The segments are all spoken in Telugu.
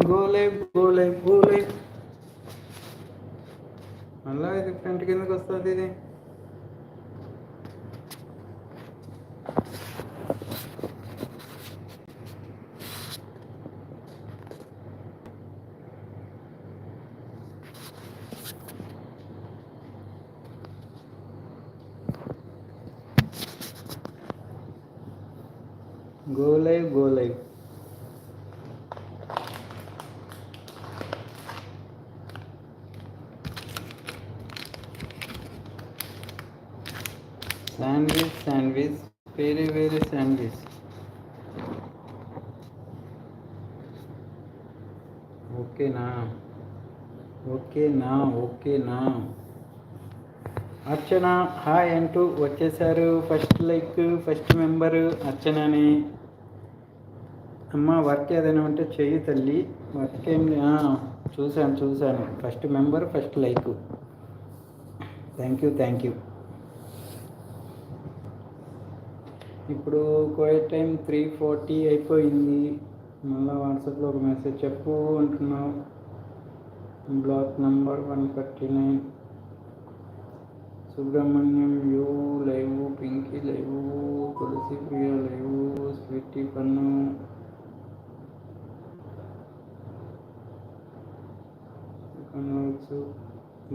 గోలే గోలే గోలే. మళ్ళా ఇది ఫ్రంట్ కిందకి వస్తుంది ఇది. గోలై గోలై. శాండ్విచ్ శాండ్విచ్ వేరే వేరే శాండ్విచ్. ఓకేనా ఓకేనా ఓకేనా. అర్చన హాయ్ అంటూ వచ్చేసారు. ఫస్ట్ లైక్ ఫస్ట్ మెంబరు అర్చనని. అమ్మ వర్క్ ఏదైనా ఉంటే చెయ్యి తల్లి. వర్క్ ఏం చూశాను. First member first like. Thank you. ఇప్పుడు కోవిడ్ టైం 3:40 అయిపోయింది. మళ్ళీ వాట్సాప్లో ఒక మెసేజ్ చెప్పు అంటున్నావు. Block number 139. Subrahmanyam you live, Pinky live, Tulasi Priya live, Sweety పన్ను,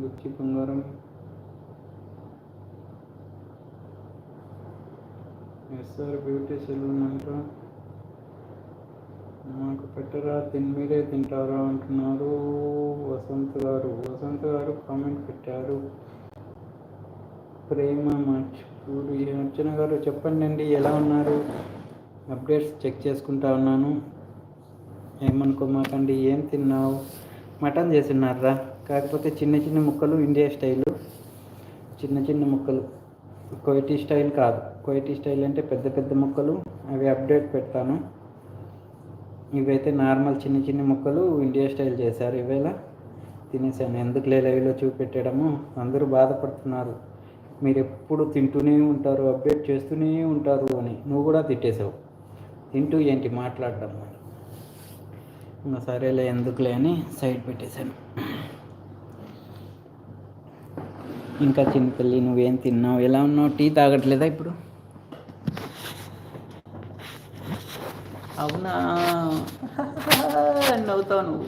బుచ్చి బంగారం, ఎస్ఆర్ బ్యూటీ సెలూన్ అంట. మాకు పెట్టరా మీరే తింటారా అంటున్నారు. వసంత్ గారు కామెంట్ పెట్టారు. ప్రేమ మర్చిపూడి. అర్చన గారు చెప్పండి అండి, ఎలా ఉన్నారు? అప్డేట్స్ చెక్ చేసుకుంటా ఉన్నాను, ఏమనుకోమాకండి. ఏం తిన్నావు? మటన్ చేస్తున్నారా? కాకపోతే చిన్న చిన్న ముక్కలు, ఇండియా స్టైలు. చిన్న ముక్కలు, కోయిటీ స్టైల్ కాదు. కోయిటీ స్టైల్ అంటే పెద్ద పెద్ద ముక్కలు, అవి అప్డేట్ పెడతాను. ఇవైతే నార్మల్ చిన్న ముక్కలు ఇండియా స్టైల్ చేశారు. ఇవేళ తినేసాను. ఎందుకు లైవ్లో చూపెట్టడము? అందరూ బాధపడుతున్నారు, మీరు ఎప్పుడు తింటూనే ఉంటారు, అప్డేట్ చేస్తూనే ఉంటారు అని. నువ్వు కూడా తిట్టేసావు. తింటూ ఏంటి మాట్లాడడం? ఇంకా సరేలే ఎందుకులే అని సైడ్ పెట్టేశాను. ఇంకా చిన్నపల్లి నువ్వేం తిన్నావు? ఎలా ఉన్నావు? టీ తాగట్లేదా ఇప్పుడు? అవునా నవ్వుతావు నువ్వు.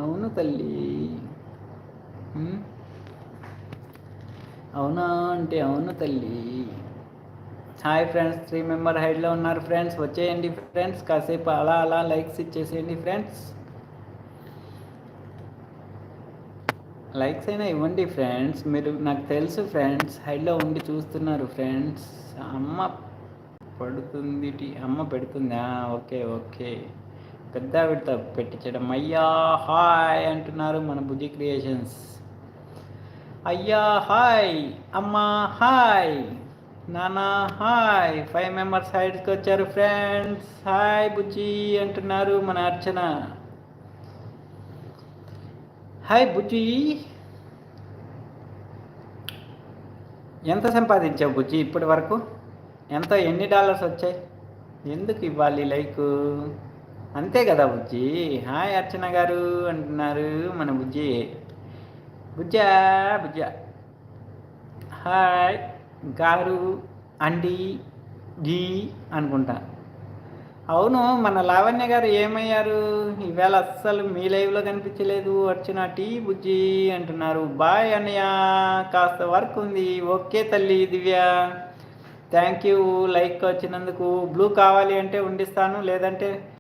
అవును తల్లి. అవునా అంటే అవును తల్లి. హాయ్ ఫ్రెండ్స్, 3 మెంబర్ హైడ్లో ఉన్నారు ఫ్రెండ్స్. వచ్చేయండి ఫ్రెండ్స్, కాసేపు అలా లైక్స్ ఇచ్చేసేయండి ఫ్రెండ్స్. లైక్స్ అయినా ఇవ్వండి ఫ్రెండ్స్. మీరు నాకు తెలుసు ఫ్రెండ్స్, హైడ్లో ఉండి చూస్తున్నారు ఫ్రెండ్స్. అమ్మ పెడుతుందా? ఓకే. పెద్ద విడత పెట్టించడం. అయ్యా హాయ్ అంటున్నారు మన బుజ్జి క్రియేషన్స్. అయ్యా హాయ్, అమ్మా హాయ్, నానా హాయ్. 5 మెంబర్స్ సైడ్కి వచ్చారు ఫ్రెండ్స్. హాయ్ బుజ్జి అంటున్నారు మన అర్చన. హాయ్ బుజ్జి. ఎంత సంపాదించావు బుజ్జి ఇప్పటి వరకు? ఎన్ని డాలర్స్ వచ్చాయి? ఎందుకు ఇవ్వాలి లైక్? అంతే కదా బుజ్జి. హాయ్ అర్చన గారు అంటున్నారు మన బుజ్జి. బుజ్జా హాయ్ గారు అండి జీ అనుకుంటా. అవును, మన లావణ్య గారు ఏమయ్యారు? ఈవేళ అస్సలు మీ లైవ్లో కనిపించలేదు. అర్చన టీ బుజ్జి అంటున్నారు. బాయ్ అన్నయ్య, కాస్త వర్క్ ఉంది. ఓకే తల్లి దివ్య, థ్యాంక్ యూ లైక్ వచ్చినందుకు. బ్లూ కావాలి అంటే ఉండిస్తాను, లేదంటే